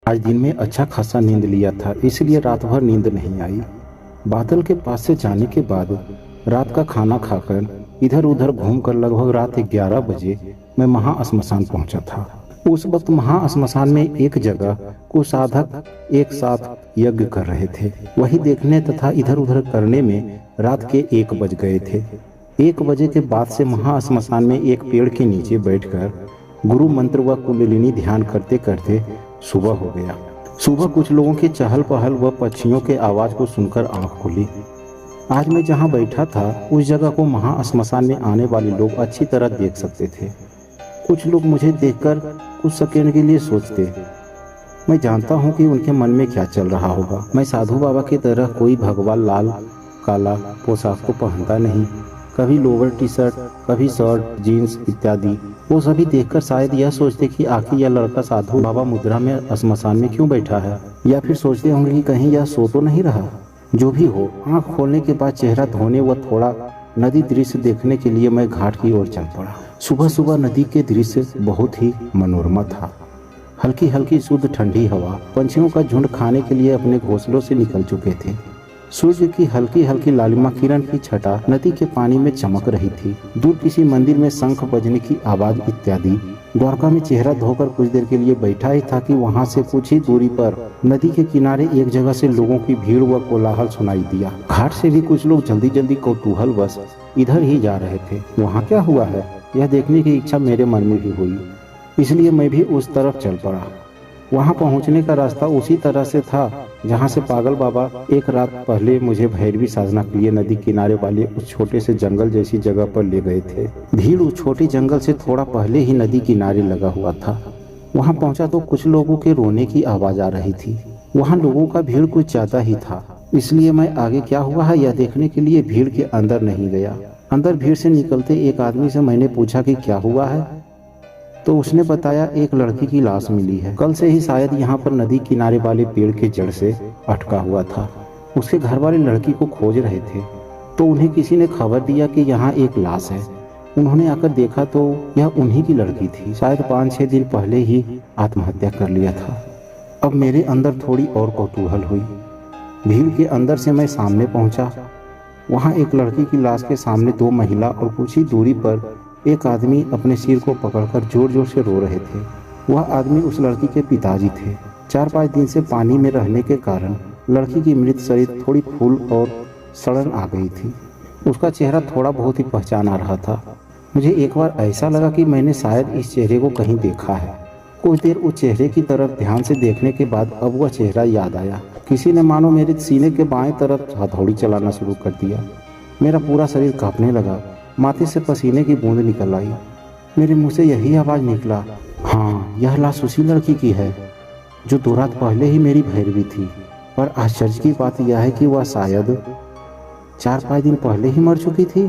आज दिन में अच्छा खासा नींद लिया था, इसलिए रात भर नींद नहीं आई। बादल के पास से जाने के बाद रात का खाना खाकर इधर उधर घूमकर लगभग रात 11 बजे मैं महाश्मशान पहुंचा था। उस वक्त महाश्मशान में एक जगह कुछ साधक एक साथ यज्ञ कर रहे थे। वही देखने तथा इधर उधर करने में रात के 1 बज गए थे। 1 बजे के बाद से महाश्मशान में एक पेड़ के नीचे बैठकर गुरु मंत्र व कुंडलिनी ध्यान करते करते सुबह हो गया। सुबह कुछ लोगों की चहल पहल व पक्षियों के आवाज को सुनकर आंख खुली। आज मैं जहां बैठा था उस जगह को महाश्मशान में आने वाले लोग अच्छी तरह देख सकते थे। कुछ लोग मुझे देखकर कुछ सेकंड के लिए सोचते। मैं जानता हूं कि उनके मन में क्या चल रहा होगा। मैं साधु बाबा की तरह कोई भगवान लाल काला पोशाक को पहनता नहीं, कभी लोअर टी शर्ट, कभी शर्ट जीन्स इत्यादि। वो सभी देखकर शायद यह सोचते कि आखिर यह लड़का साधु बाबा मुद्रा में श्मशान में क्यों बैठा है, या फिर सोचते होंगे कि कहीं यह सो तो नहीं रहा। जो भी हो, आंख खोलने के बाद चेहरा धोने व थोड़ा नदी दृश्य देखने के लिए मैं घाट की ओर चल पड़ा। सुबह सुबह नदी के दृश्य बहुत ही मनोरमा था। हल्की हल्की शुद्ध ठंडी हवा, पंछियों का झुंड खाने के लिए अपने घोंसलों से निकल चुके थे। सूर्य की हल्की हल्की लालिमा किरण की छटा नदी के पानी में चमक रही थी। दूर किसी मंदिर में शंख बजने की आवाज इत्यादि। द्वारका में चेहरा धोकर कुछ देर के लिए बैठा ही था कि वहां से कुछ ही दूरी पर नदी के किनारे एक जगह से लोगों की भीड़ व कोलाहल सुनाई दिया। घाट से भी कुछ लोग जल्दी जल्दी कौतूहल वश इधर ही जा रहे थे। वहाँ क्या हुआ है यह देखने की इच्छा मेरे मन में भी हुई, इसलिए मैं भी उस तरफ चल पड़ा। वहां पहुंचने का रास्ता उसी तरह से था जहां से पागल बाबा एक रात पहले मुझे भैरवी साधना के लिए नदी किनारे वाले उस छोटे से जंगल जैसी जगह पर ले गए थे। भीड़ उस छोटे जंगल से थोड़ा पहले ही नदी किनारे लगा हुआ था। वहां पहुंचा तो कुछ लोगों के रोने की आवाज आ रही थी। वहां लोगों का भीड़ कुछ ज्यादा ही था, इसलिए मैं आगे क्या हुआ है यह देखने के लिए भीड़ के अंदर नहीं गया। अंदर भीड़ से निकलते एक आदमी से मैंने पूछा कि क्या हुआ है, तो उसने बताया एक लड़की की लाश मिली है। कल से ही शायद यहाँ पर नदी किनारे वाले पेड़ के जड़ से अटका हुआ था। उसके घर वाले लड़की को खोज रहे थे, तो उन्हें किसी ने खबर दिया कि यहाँ एक लाश है। उन्होंने आकर देखा तो यह उन्हीं की लड़की थी। शायद 5-6 दिन पहले ही आत्महत्या कर लिया था। अब मेरे अंदर थोड़ी और कौतूहल हुई। भीड़ के अंदर से मैं सामने पहुंचा। वहाँ एक लड़की की लाश के सामने 2 महिला और कुछ ही दूरी पर एक आदमी अपने सिर को पकड़कर जोर जोर से रो रहे थे। वह आदमी उस लड़की के पिताजी थे। 4-5 दिन से पानी में रहने के कारण लड़की की मृत शरीर थोड़ी फूल और सड़न आ गई थी। उसका चेहरा थोड़ा बहुत ही पहचान आ रहा था। मुझे एक बार ऐसा लगा कि मैंने शायद इस चेहरे को कहीं देखा है। कुछ देर उस चेहरे की तरफ ध्यान से देखने के बाद अब वह चेहरा याद आया। किसी ने मानो मेरे सीने के बाएं तरफ हथौड़ी चलाना शुरू कर दिया। मेरा पूरा शरीर कांपने लगा। माथे से पसीने की बूंद निकल आई। मेरे मुंह से यही आवाज निकला, हाँ यह लाश उसी लड़की की है जो 2 रात पहले ही मेरी भैरवी थी। पर आश्चर्य की बात यह है कि वह शायद 4-5 दिन पहले ही मर चुकी थी।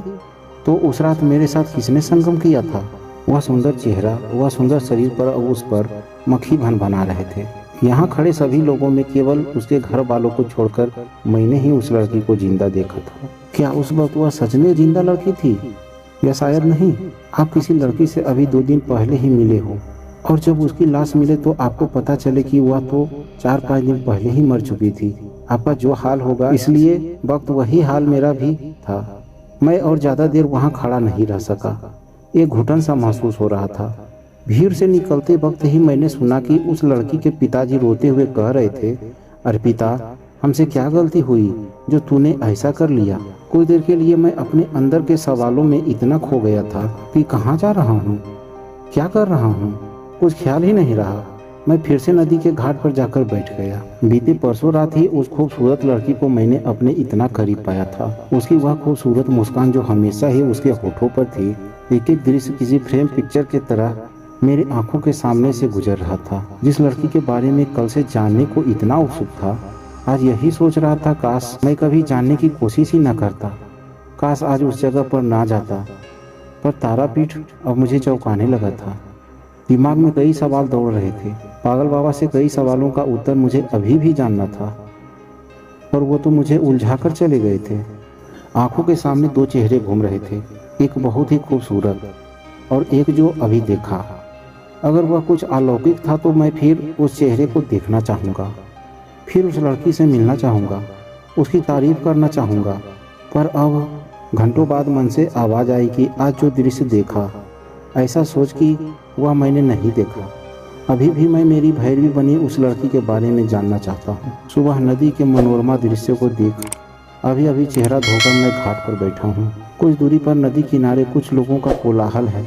तो उस रात मेरे साथ किसने संगम किया था? वह सुंदर चेहरा, वह सुंदर शरीर पर और उस पर मक्खी भन बना रहे थे। यहाँ खड़े सभी लोगों में केवल उसके घर वालों को छोड़कर मैंने ही उस लड़की को जिंदा देखा था। क्या उस वक्त वह सच में जिंदा लड़की थी या शायद नहीं? आप किसी लड़की से अभी 2 दिन पहले ही मिले हो और जब उसकी लाश मिले तो आपको पता चले कि वह तो 4-5 दिन पहले ही मर चुकी थी। आपका जो हाल होगा, इसलिए वक्त वही हाल मेरा भी था। मैं और ज्यादा देर वहाँ खड़ा नहीं रह सका। एक घुटन सा महसूस हो रहा था। भीड़ से निकलते वक्त ही मैंने सुना कि उस लड़की के पिताजी रोते हुए कह रहे थे, अर्पिता हमसे क्या गलती हुई जो तूने ऐसा कर लिया। कुछ देर के लिए मैं अपने अंदर के सवालों में इतना खो गया था कि कहाँ जा रहा हूँ, क्या कर रहा हूँ, कुछ ख्याल ही नहीं रहा। मैं फिर से नदी के घाट पर जाकर बैठ गया। बीते परसों रात ही उस खूबसूरत लड़की को मैंने अपने इतना करीब पाया था। उसकी वह खूबसूरत मुस्कान जो हमेशा ही उसके होठों पर थी, एक एक दृश्य किसी फ्रेम पिक्चर की तरह मेरी आंखों के सामने से गुजर रहा था। जिस लड़की के बारे में कल से जानने को इतना उत्सुक था, आज यही सोच रहा था काश मैं कभी जानने की कोशिश ही न करता। काश आज उस जगह पर ना जाता। पर तारापीठ अब मुझे चौंकाने लगा था। दिमाग में कई सवाल दौड़ रहे थे। पागल बाबा से कई सवालों का उत्तर मुझे अभी भी जानना था, पर वो तो मुझे उलझाकर चले गए थे। आंखों के सामने 2 चेहरे घूम रहे थे, एक बहुत ही खूबसूरत और एक जो अभी देखा। अगर वह कुछ अलौकिक था तो मैं फिर उस चेहरे को देखना चाहूँगा, फिर उस लड़की से मिलना चाहूँगा, उसकी तारीफ करना चाहूँगा। पर अब घंटों बाद मन से आवाज़ आई कि आज जो दृश्य देखा, ऐसा सोच कि वह मैंने नहीं देखा। अभी भी मैं मेरी भैरवी बनी उस लड़की के बारे में जानना चाहता हूँ। सुबह नदी के मनोरमा दृश्य को देख अभी अभी चेहरा धोकर मैं घाट पर बैठा हूँ। कुछ दूरी पर नदी किनारे कुछ लोगों का कोलाहल है।